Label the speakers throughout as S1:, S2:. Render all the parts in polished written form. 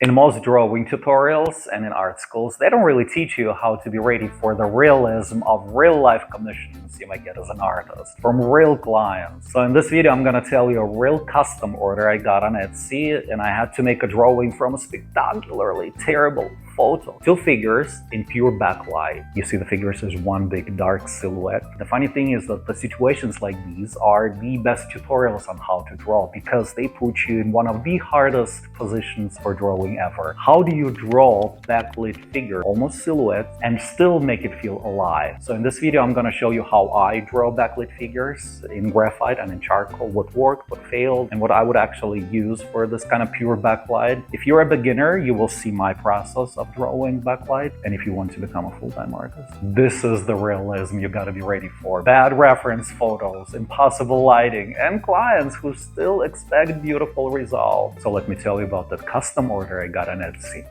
S1: In most drawing tutorials and in art schools, they don't really teach you how to be ready for the realism of real-life commissions you might get as an artist from real clients. So in this video, I'm gonna tell you a real custom order I got on Etsy, and I had to make a drawing from a spectacularly terrible photo. Two figures in pure backlight. You see the figures as one big dark silhouette. The funny thing is that the situations like these are the best tutorials on how to draw because they put you in one of the hardest positions for drawing ever. How do you draw backlit figure, almost silhouette, and still make it feel alive? So in this video, I'm gonna show you how I draw backlit figures in graphite and in charcoal, what worked, what failed, and what I would actually use for this kind of pure backlight. If you're a beginner, you will see my process of drawing backlight, and if you want to become a full-time artist, this is the realism you gotta be ready for. Bad reference photos, impossible lighting, and clients who still expect beautiful results. So let me tell you about that custom order I got on Etsy.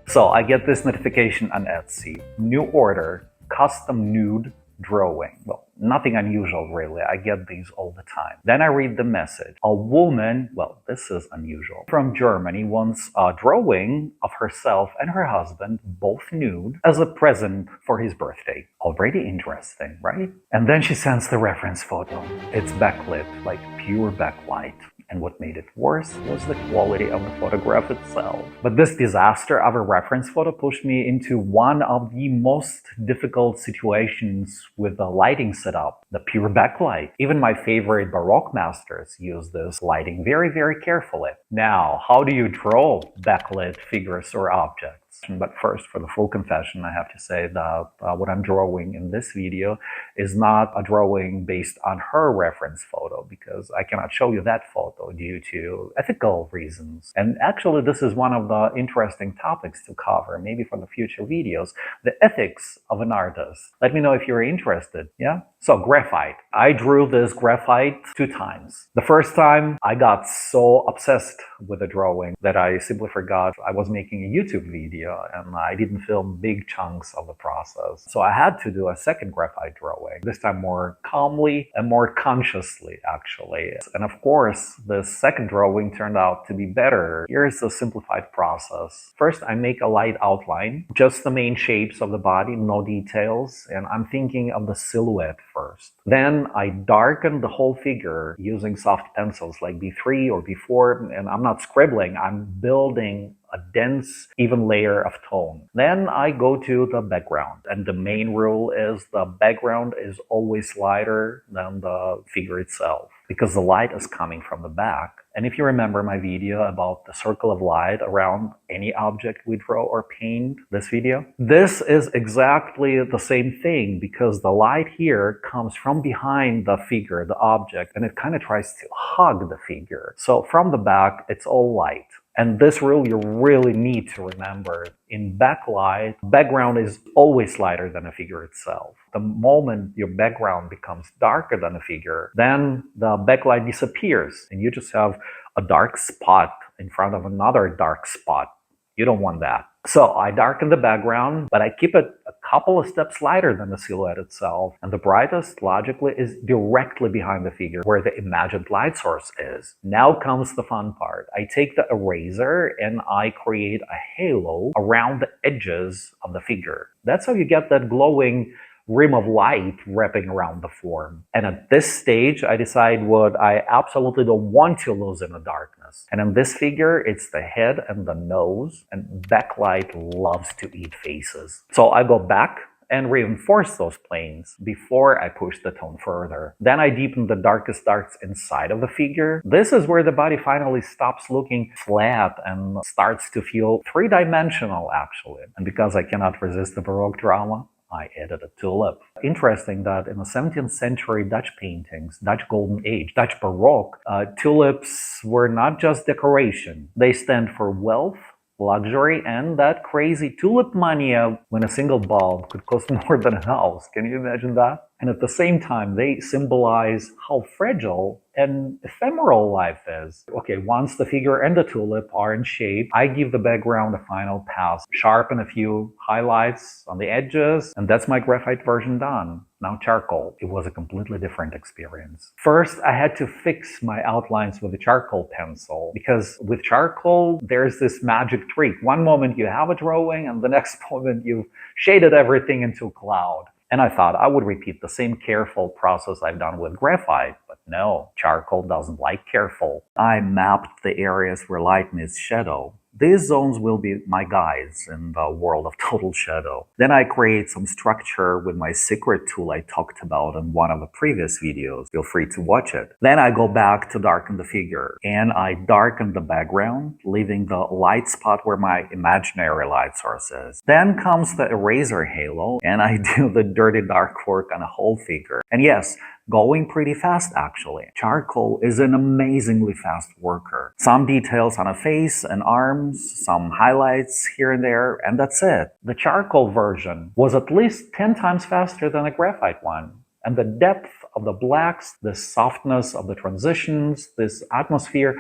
S1: So I get this notification on Etsy, new order, custom nude drawing. Well, nothing unusual really, I get these all the time. Then I read the message. A woman, well, this is unusual, from Germany wants a drawing of herself and her husband, both nude, as a present for his birthday. Already interesting, right? And then she sends the reference photo. It's backlit, like pure backlight. And what made it worse was the quality of the photograph itself. But this disaster of a reference photo pushed me into one of the most difficult situations with the lighting setup, the pure backlight. Even my favorite Baroque masters use this lighting very, very carefully. Now, how do you draw backlit figures or objects? But first, for the full confession, I have to say that what I'm drawing in this video is not a drawing based on her reference photo, because I cannot show you that photo due to ethical reasons. And actually, this is one of the interesting topics to cover, maybe for the future videos, the ethics of an artist. Let me know if you're interested, yeah? So, graphite. I drew this graphite 2 times. The first time, I got so obsessed with the drawing that I simply forgot I was making a YouTube video and I didn't film big chunks of the process. So I had to do a second graphite drawing, this time more calmly and more consciously, actually. And of course, the second drawing turned out to be better. Here's the simplified process. First, I make a light outline, just the main shapes of the body, no details, and I'm thinking of the silhouette first. Then I darken the whole figure using soft pencils like B3 or B4, and I'm not scribbling, I'm building a dense, even layer of tone. Then I go to the background, and the main rule is the background is always lighter than the figure itself, because the light is coming from the back. And if you remember my video about the circle of light around any object we draw or paint, this video, this is exactly the same thing, because the light here comes from behind the figure, the object, and it kind of tries to hug the figure. So from the back, it's all light. And this rule you really need to remember. In backlight, background is always lighter than a figure itself. The moment your background becomes darker than a figure, then the backlight disappears and you just have a dark spot in front of another dark spot. You don't want that. So I darken the background, but I keep it a couple of steps lighter than the silhouette itself. And the brightest, logically, is directly behind the figure, where the imagined light source is. Now comes the fun part. I take the eraser and I create a halo around the edges of the figure. That's how you get that glowing rim of light wrapping around the form. And at this stage, I decide what I absolutely don't want to lose in the darkness. And in this figure, it's the head and the nose, and backlight loves to eat faces. So I go back and reinforce those planes before I push the tone further. Then I deepen the darkest darks inside of the figure. This is where the body finally stops looking flat and starts to feel 3-dimensional, actually. And because I cannot resist the Baroque drama, I added a tulip. Interesting that in the 17th century Dutch paintings, Dutch Golden Age, Dutch Baroque, tulips were not just decoration. They stand for wealth, luxury, and that crazy tulip mania when a single bulb could cost more than a house. Can you imagine that? And at the same time, they symbolize how fragile an ephemeral life is. Okay, once the figure and the tulip are in shape, I give the background a final pass, sharpen a few highlights on the edges, and that's my graphite version done. Now charcoal. It was a completely different experience. First, I had to fix my outlines with a charcoal pencil, because with charcoal, there's this magic trick. One moment you have a drawing, and the next moment you've shaded everything into a cloud. And I thought I would repeat the same careful process I've done with graphite, but no, charcoal doesn't like careful. I mapped the areas where light meets shadow. These zones will be my guides in the world of total shadow. Then I create some structure with my secret tool I talked about in one of the previous videos. Feel free to watch it. Then I go back to darken the figure, and I darken the background, leaving the light spot where my imaginary light source is. Then comes the eraser halo, and I do the dirty dark work on a whole figure. And yes, going pretty fast actually. Charcoal is an amazingly fast worker. Some details on a face and arms, some highlights here and there, and that's it. The charcoal version was at least 10 times faster than the graphite one. And the depth of the blacks, the softness of the transitions, this atmosphere,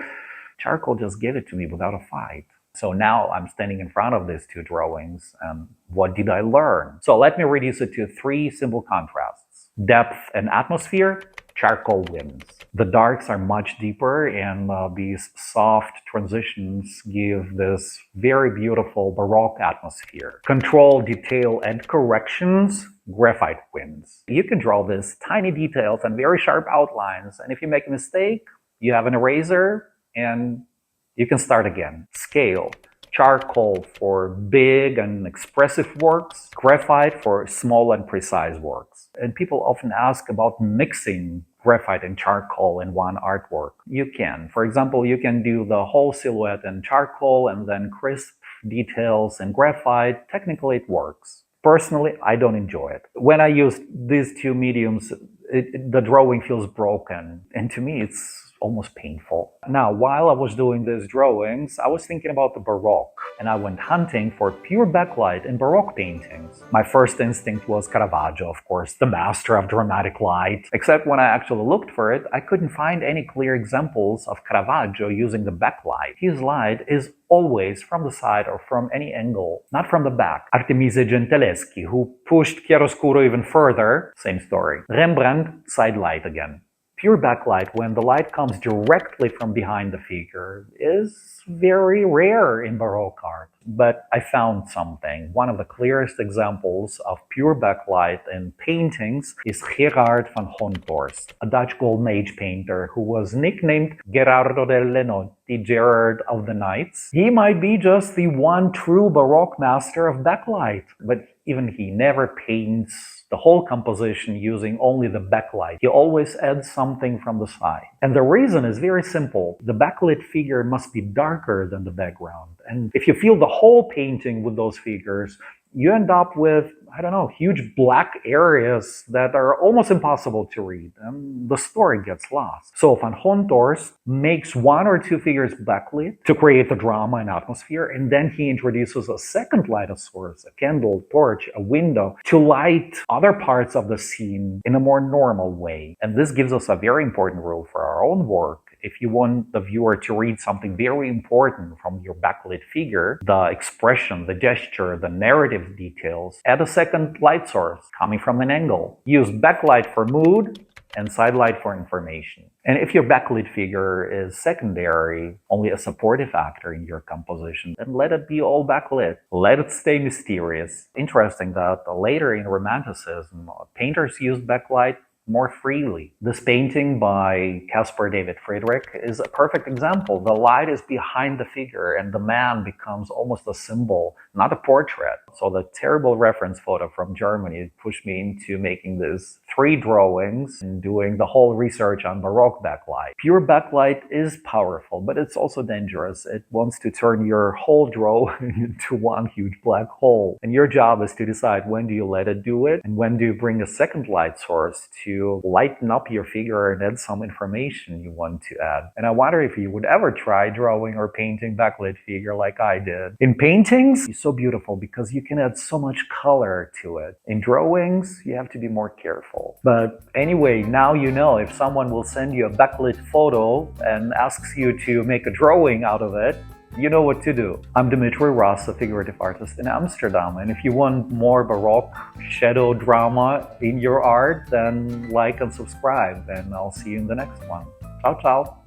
S1: charcoal just gave it to me without a fight. So now I'm standing in front of these two drawings, and what did I learn? So let me reduce it to 3 simple contrasts. Depth and atmosphere, charcoal wins. The darks are much deeper, and these soft transitions give this very beautiful Baroque atmosphere. Control, detail, and corrections, graphite wins. You can draw these tiny details and very sharp outlines, and if you make a mistake, you have an eraser, and you can start again. Scale. Charcoal for big and expressive works, graphite for small and precise works. And people often ask about mixing graphite and charcoal in one artwork. You can. For example, you can do the whole silhouette in charcoal and then crisp details in graphite. Technically, it works. Personally, I don't enjoy it. When I use these two mediums, the drawing feels broken. And to me, it's almost painful. Now, while I was doing these drawings, I was thinking about the Baroque, and I went hunting for pure backlight in Baroque paintings. My first instinct was Caravaggio, of course, the master of dramatic light. Except when I actually looked for it, I couldn't find any clear examples of Caravaggio using the backlight. His light is always from the side or from any angle, not from the back. Artemisia Gentileschi, who pushed chiaroscuro even further, same story. Rembrandt, side light again. Pure backlight, when the light comes directly from behind the figure, is very rare in Baroque art. But I found something. One of the clearest examples of pure backlight in paintings is Gerard van Honthorst, a Dutch Golden Age painter who was nicknamed Gerardo delle Notti, Gerard of the Nights. He might be just the one true Baroque master of backlight, but even he never paints the whole composition using only the backlight. He always adds something from the side. And the reason is very simple. The backlit figure must be darker than the background. And if you fill the whole painting with those figures, you end up with, I don't know, huge black areas that are almost impossible to read, and the story gets lost. So Van Honthorst makes 1 or 2 figures backlit to create the drama and atmosphere, and then he introduces a second light source, a candle, torch, a window, to light other parts of the scene in a more normal way. And this gives us a very important rule for our own work. If you want the viewer to read something very important from your backlit figure, the expression, the gesture, the narrative details, add a second light source coming from an angle. Use backlight for mood and sidelight for information. And if your backlit figure is secondary, only a supportive actor in your composition, then let it be all backlit. Let it stay mysterious. Interesting that later in Romanticism, painters used backlight more freely. This painting by Caspar David Friedrich is a perfect example. The light is behind the figure and the man becomes almost a symbol, not a portrait. So the terrible reference photo from Germany pushed me into making these 3 drawings and doing the whole research on Baroque backlight. Pure backlight is powerful, but it's also dangerous. It wants to turn your whole drawing into one huge black hole. And your job is to decide when do you let it do it and when do you bring a second light source to to lighten up your figure and add some information you want to add. And I wonder if you would ever try drawing or painting backlit figure like I did. In paintings, it's so beautiful because you can add so much color to it. In drawings, you have to be more careful. But anyway, now you know if someone will send you a backlit photo and asks you to make a drawing out of it, you know what to do. I'm Dimitri, a figurative artist in Amsterdam, and if you want more Baroque shadow drama in your art, then like and subscribe, and I'll see you in the next one. Ciao, ciao!